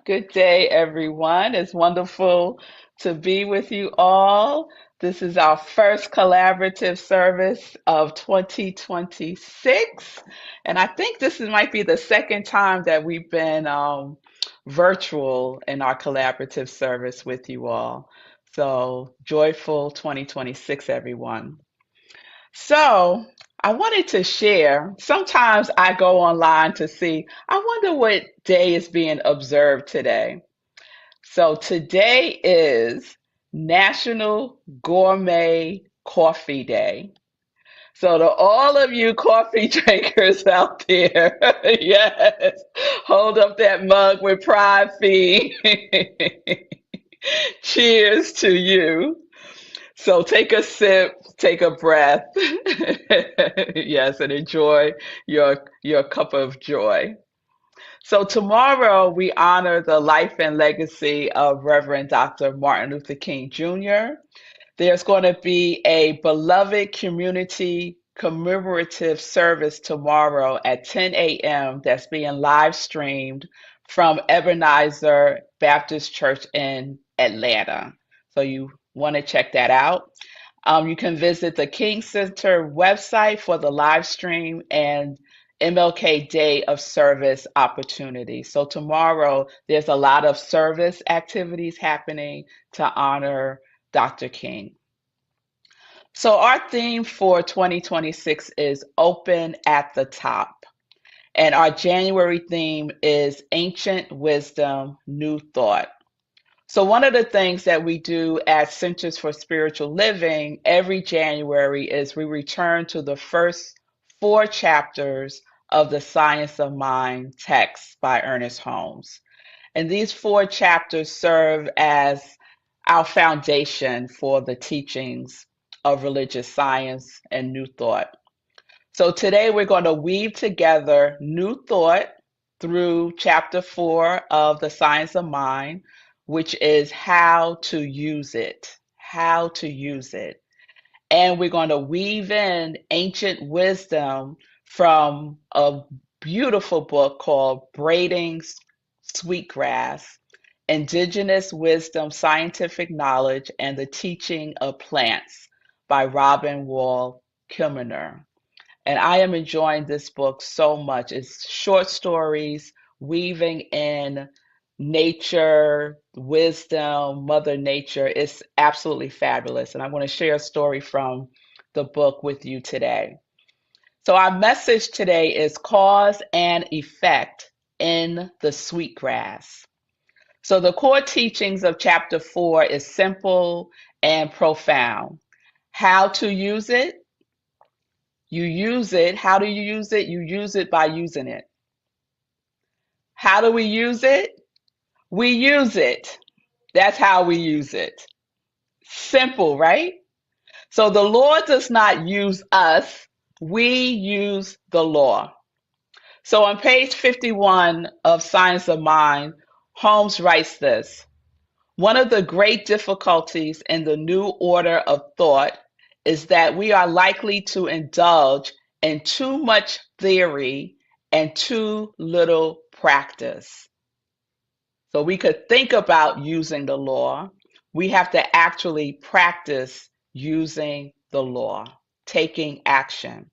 Good day, everyone. It's wonderful to be with you all. This is our first collaborative service of 2026. And I think might be the second time that we've been virtual in our collaborative service with you all. So, joyful 2026, everyone. So I wanted to share. Sometimes I go online to see, I wonder what day is being observed today. So today is National Gourmet Coffee Day. So to all of you coffee drinkers out there, yes, hold up that mug with pride feed. Cheers to you. So take a sip, take a breath. Yes, and enjoy your cup of joy. So tomorrow we honor the life and legacy of Reverend Dr. Martin Luther King Jr. There's going to be a beloved community commemorative service tomorrow at 10 a.m. that's being live streamed from Ebenezer Baptist Church in Atlanta. So you want to check that out. You can visit the King Center website for the live stream and MLK Day of Service opportunity. So tomorrow there's a lot of service activities happening to honor Dr. King. So our theme for 2026 is Open at the Top. And our January theme is Ancient Wisdom, New Thought. So, one of the things that we do at Centers for Spiritual Living every January is we return to the first four chapters of the Science of Mind text by Ernest Holmes. And these four chapters serve as our foundation for the teachings of religious science and New Thought. So, today we're going to weave together New Thought through chapter 4 of the Science of Mind, which is how to use it. How to use it. And we're going to weave in ancient wisdom from a beautiful book called Braiding Sweetgrass, Indigenous Wisdom, Scientific Knowledge, and the Teaching of Plants by Robin Wall Kimmerer. And I am enjoying this book so much. It's short stories weaving in nature, wisdom, Mother Nature. It's absolutely fabulous. And I want to share a story from the book with you today. So, our message today is cause and effect in the sweetgrass. So, the core teachings of chapter 4 is simple and profound. How to use it. You use it. How do you use it? You use it by using it. How do we use it? We use it. That's how we use it. Simple, right? So the Lord does not use us, we use the law. So on page 51 of Science of Mind, Holmes writes this: one of the great difficulties in the new order of thought is that we are likely to indulge in too much theory and too little practice. So we could think about using the law. We have to actually practice using the law, taking action.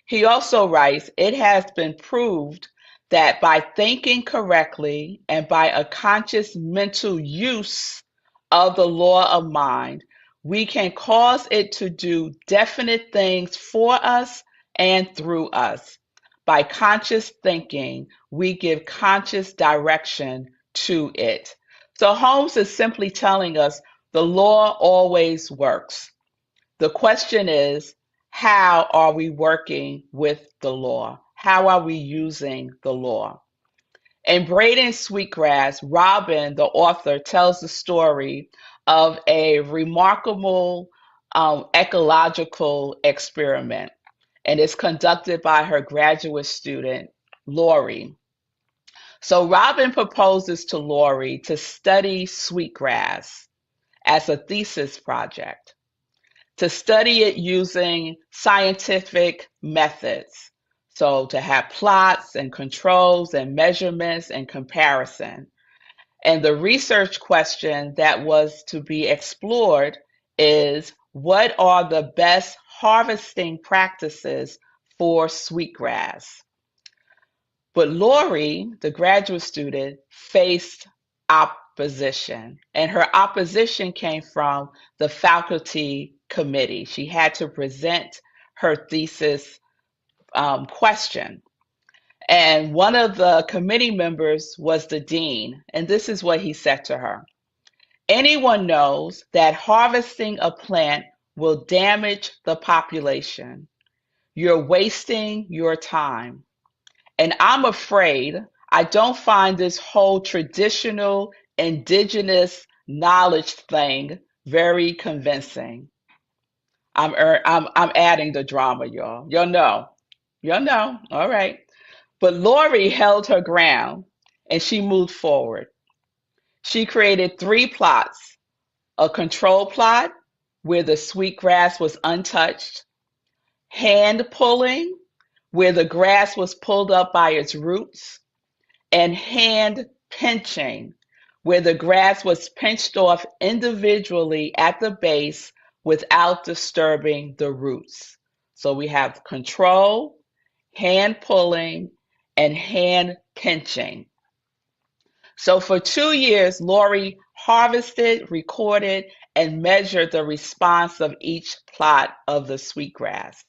He also writes, it has been proved that by thinking correctly and by a conscious mental use of the law of mind, we can cause it to do definite things for us and through us. By conscious thinking, we give conscious direction to it. So Holmes is simply telling us the law always works. The question is, how are we working with the law? How are we using the law? In Braiding Sweetgrass, Robin, the author, tells the story of a remarkable ecological experiment, and it's conducted by her graduate student, Lori. So Robin proposes to Lori to study sweetgrass as a thesis project, to study it using scientific methods. So to have plots and controls and measurements and comparison. And the research question that was to be explored is, what are the best harvesting practices for sweetgrass? But Lori, the graduate student, faced opposition, and her opposition came from the faculty committee. She had to present her thesis question. And one of the committee members was the dean, and this is what he said to her. Anyone knows that harvesting a plant will damage the population. You're wasting your time. And I'm afraid I don't find this whole traditional indigenous knowledge thing very convincing. I'm adding the drama, y'all. You'll know. You'll know. All right. But Lori held her ground and she moved forward. She created 3 plots: a control plot where the sweetgrass was untouched, hand pulling where the grass was pulled up by its roots, and hand pinching where the grass was pinched off individually at the base without disturbing the roots. So we have control, hand pulling, and hand pinching. So for 2 years, Lori harvested, recorded, and measured the response of each plot of the sweetgrass.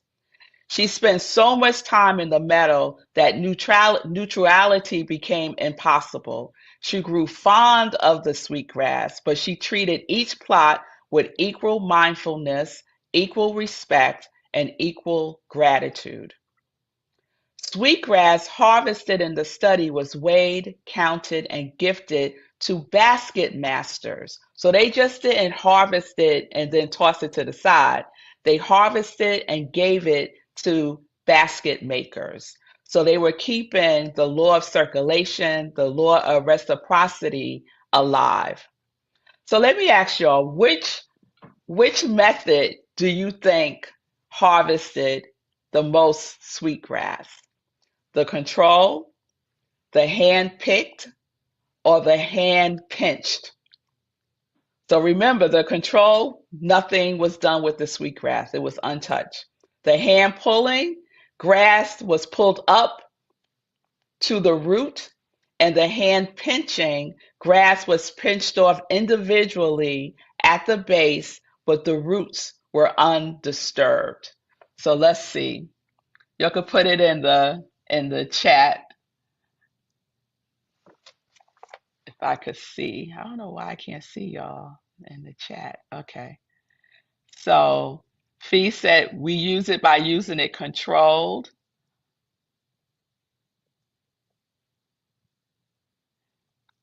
She spent so much time in the meadow that neutrality became impossible. She grew fond of the sweetgrass, but she treated each plot with equal mindfulness, equal respect, and equal gratitude. Sweetgrass harvested in the study was weighed, counted, and gifted to basket masters. So they just didn't harvest it and then toss it to the side. They harvested and gave it to basket makers. So they were keeping the law of circulation, the law of reciprocity alive. So let me ask y'all, which method do you think harvested the most sweetgrass? The control, the hand picked, or the hand pinched? So remember, the control, nothing was done with the sweetgrass. It was untouched. The hand pulling, grass was pulled up to the root, and the hand pinching, grass was pinched off individually at the base, but the roots were undisturbed. So let's see. You could put it in the chat if I could see. I don't know why I can't see y'all in the chat. Okay. So Fee said we use it by using it controlled.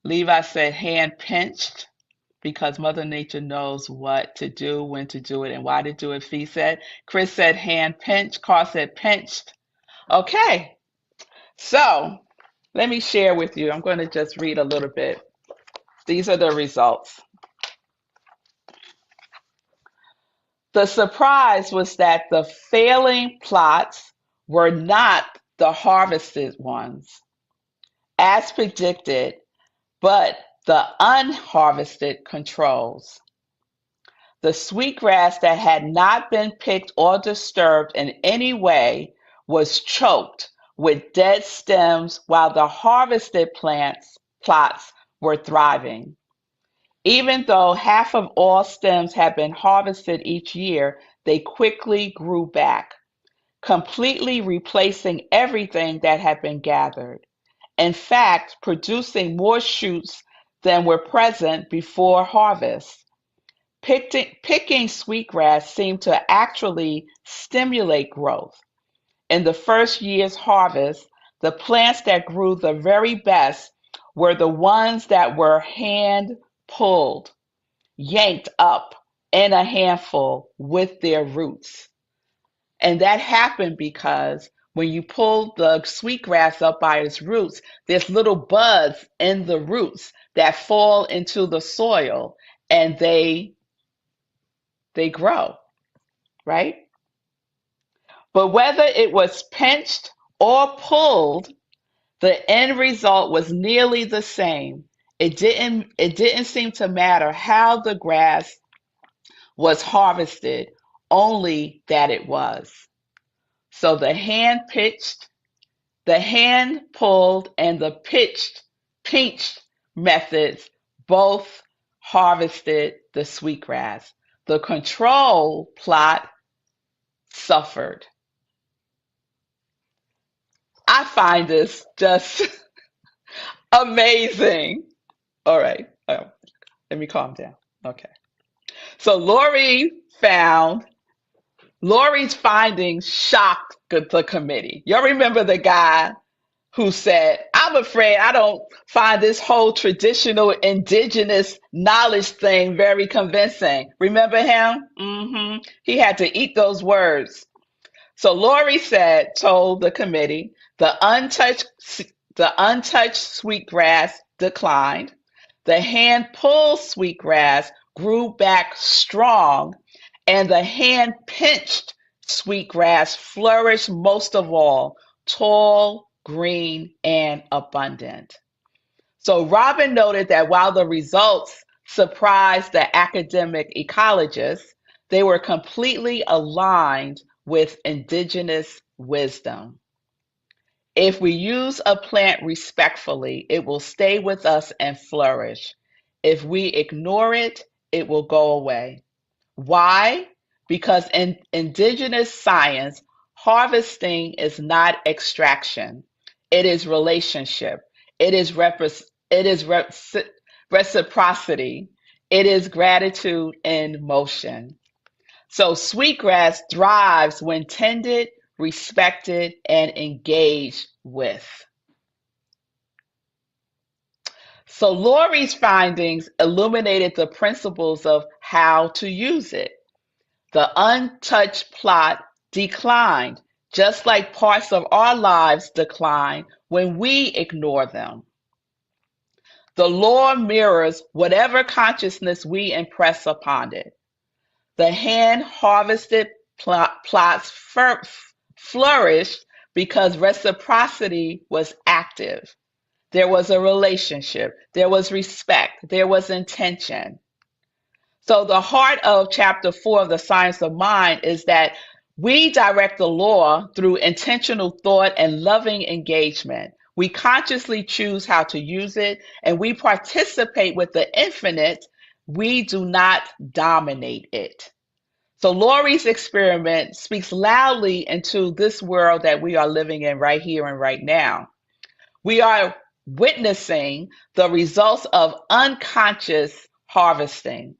Levi said hand pinched because Mother Nature knows what to do, when to do it, and why to do it, Fee said. Chris said hand pinched. Carl said pinched. Okay. So let me share with you. I'm going to just read a little bit. These are the results. The surprise was that the failing plots were not the harvested ones, as predicted, but the unharvested controls. The sweetgrass that had not been picked or disturbed in any way was choked with dead stems while the harvested plots were thriving. Even though half of all stems had been harvested each year, they quickly grew back, completely replacing everything that had been gathered. In fact, producing more shoots than were present before harvest. Picking sweetgrass seemed to actually stimulate growth. In the first year's harvest, the plants that grew the very best were the ones that were hand pulled, yanked up in a handful with their roots. And that happened because when you pull the sweetgrass up by its roots, there's little buds in the roots that fall into the soil and they grow, right? But whether it was pinched or pulled, the end result was nearly the same. It didn't seem to matter how the grass was harvested, only that it was. So the hand pulled and the pinched methods both harvested the sweetgrass. The control plot suffered. I find this just amazing. All right. Let me calm down. Okay. So Lori's findings shocked the committee. Y'all remember the guy who said, I'm afraid I don't find this whole traditional indigenous knowledge thing very convincing. Remember him? He had to eat those words. So Lori told the committee, the untouched sweetgrass declined. The hand pulled sweetgrass grew back strong, and the hand pinched sweetgrass flourished most of all, tall, green, and abundant. So Robin noted that while the results surprised the academic ecologists, they were completely aligned with indigenous wisdom. If we use a plant respectfully, it will stay with us and flourish. If we ignore it, it will go away. Why? Because in indigenous science, harvesting is not extraction. It is relationship. It is reciprocity. It is gratitude in motion. So sweetgrass thrives when tended, respected, and engaged with. So Lori's findings illuminated the principles of how to use it. The untouched plot declined, just like parts of our lives decline when we ignore them. The law mirrors whatever consciousness we impress upon it. The hand-harvested plots flourished because reciprocity was active. There was a relationship, there was respect, there was intention. So the heart of chapter 4 of the Science of Mind is that we direct the law through intentional thought and loving engagement. We consciously choose how to use it, and we participate with the infinite. We do not dominate it. So Lori's experiment speaks loudly into this world that we are living in right here and right now. We are witnessing the results of unconscious harvesting,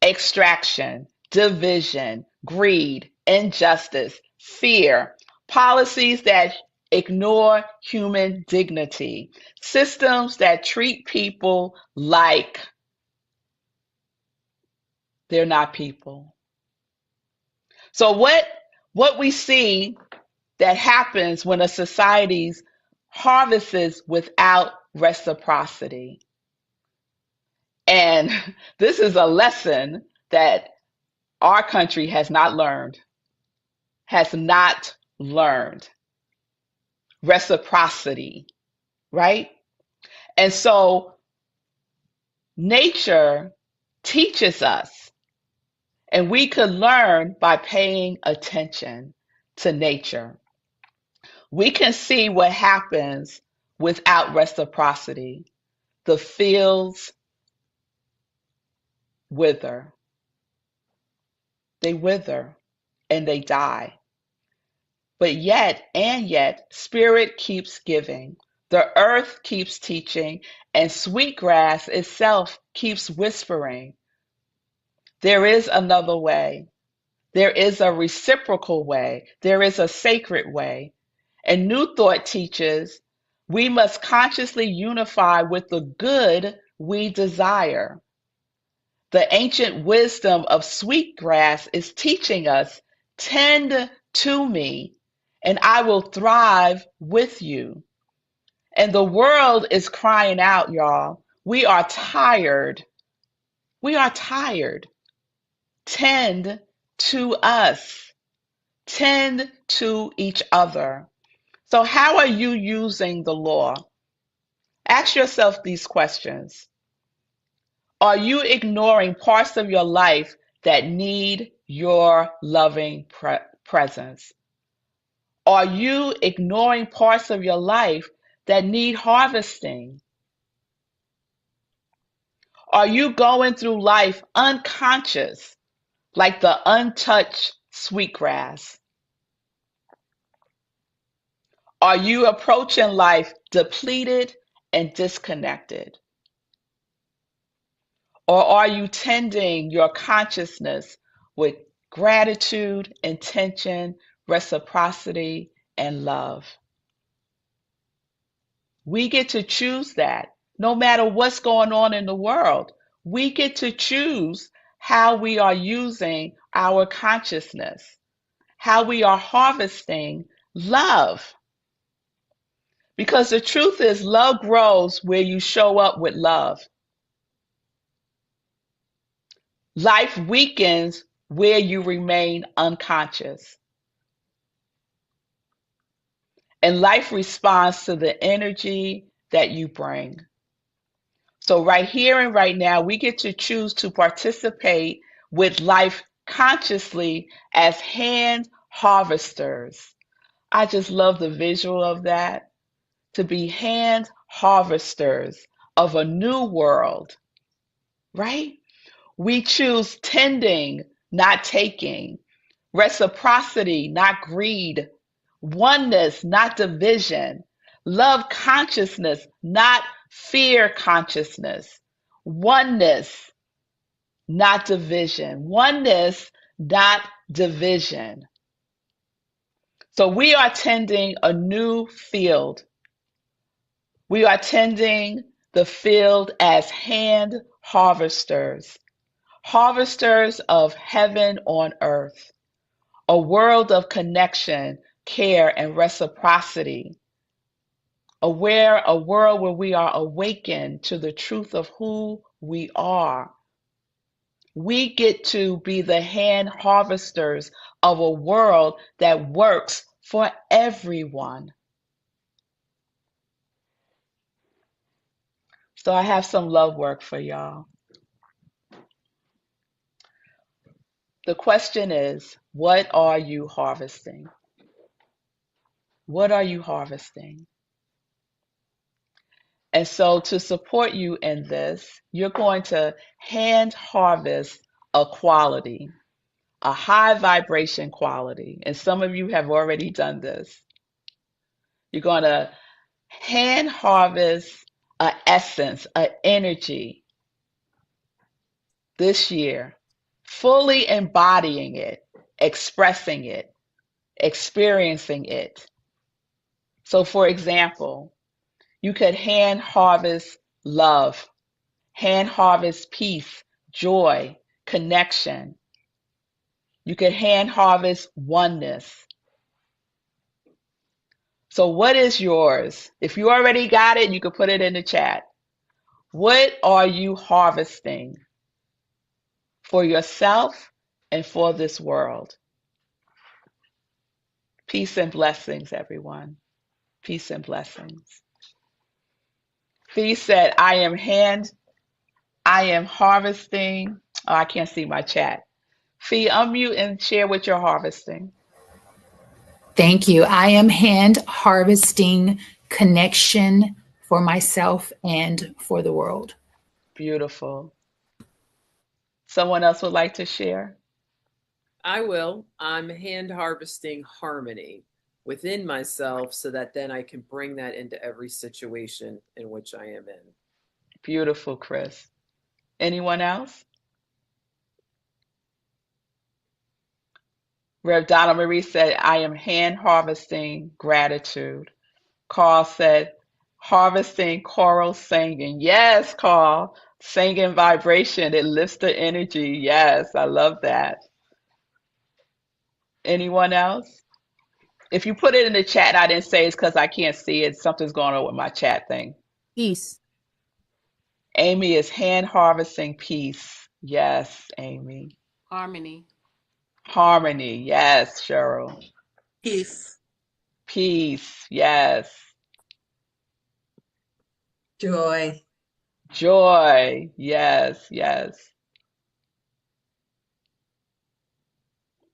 extraction, division, greed, injustice, fear, policies that ignore human dignity, systems that treat people like they're not people. So what we see that happens when a society harvests without reciprocity. And this is a lesson that our country has not learned reciprocity, right? And so nature teaches us, and we could learn by paying attention to nature. We can see what happens without reciprocity. The fields wither. They wither and they die. But yet, spirit keeps giving. The earth keeps teaching, and sweetgrass itself keeps whispering. There is another way. There is a reciprocal way. There is a sacred way. And New Thought teaches we must consciously unify with the good we desire. The ancient wisdom of sweetgrass is teaching us, tend to me, and I will thrive with you. And the world is crying out, y'all. We are tired. We are tired. Tend to us. Tend to each other. So how are you using the law? Ask yourself these questions. Are you ignoring parts of your life that need your loving presence? Are you ignoring parts of your life that need harvesting? Are you going through life unconscious, like the untouched sweetgrass? Are you approaching life depleted and disconnected? Or are you tending your consciousness with gratitude, intention, reciprocity, and love? We get to choose that. No matter what's going on in the world, we get to choose how we are using our consciousness, how we are harvesting love. Because the truth is, love grows where you show up with love. Life weakens where you remain unconscious. And life responds to the energy that you bring. So, right here and right now, we get to choose to participate with life consciously as hand harvesters. I just love the visual of that, to be hand harvesters of a new world, right? We choose tending, not taking, reciprocity, not greed, oneness, not division, love consciousness, not fear consciousness, oneness, not division, oneness, not division. So we are tending a new field. We are tending the field as hand harvesters, harvesters of heaven on earth, a world of connection, care, and reciprocity, a world where we are awakened to the truth of who we are. We get to be the hand harvesters of a world that works for everyone. So I have some love work for y'all. The question is, what are you harvesting? What are you harvesting? And so to support you in this, you're going to hand harvest a quality, a high vibration quality. And some of you have already done this. You're going to hand harvest an essence, an energy this year, fully embodying it, expressing it, experiencing it. So, for example, you could hand harvest love, hand harvest peace, joy, connection. You could hand harvest oneness. So, what is yours? If you already got it, you could put it in the chat. What are you harvesting for yourself and for this world? Peace and blessings, everyone. Peace and blessings. Fee said, I am harvesting. Oh, I can't see my chat. Fee, unmute and share what you're harvesting. Thank you. I am hand harvesting connection for myself and for the world. Beautiful. Someone else would like to share? I will. I'm hand harvesting harmony within myself so that then I can bring that into every situation in which I am in. Beautiful, Chris. Anyone else? Rev Donna Marie said, I am hand harvesting gratitude. Carl said, harvesting choral singing. Yes, Carl. Singing vibration. It lifts the energy. Yes, I love that. Anyone else? If you put it in the chat, I didn't say it's because I can't see it. Something's going on with my chat thing. Peace. Amy is hand harvesting peace. Yes, Amy. Harmony. Harmony. Yes, Cheryl. Peace. Peace. Yes. Joy. Joy. Yes, yes.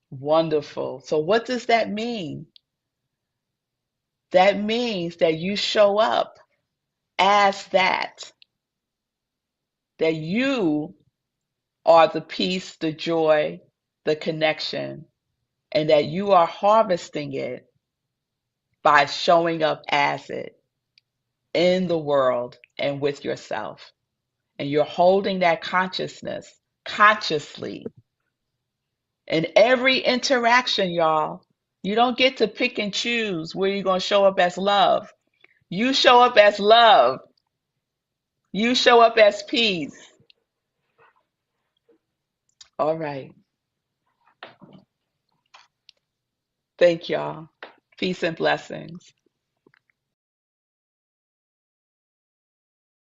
Wonderful. So what does that mean? That means that you show up as that you are the peace, the joy, the connection, and that you are harvesting it by showing up as it in the world and with yourself. And you're holding that consciousness consciously in every interaction, y'all. You don't get to pick and choose where you're going to show up as love. You show up as love. You show up as peace. All right. Thank y'all. Peace and blessings.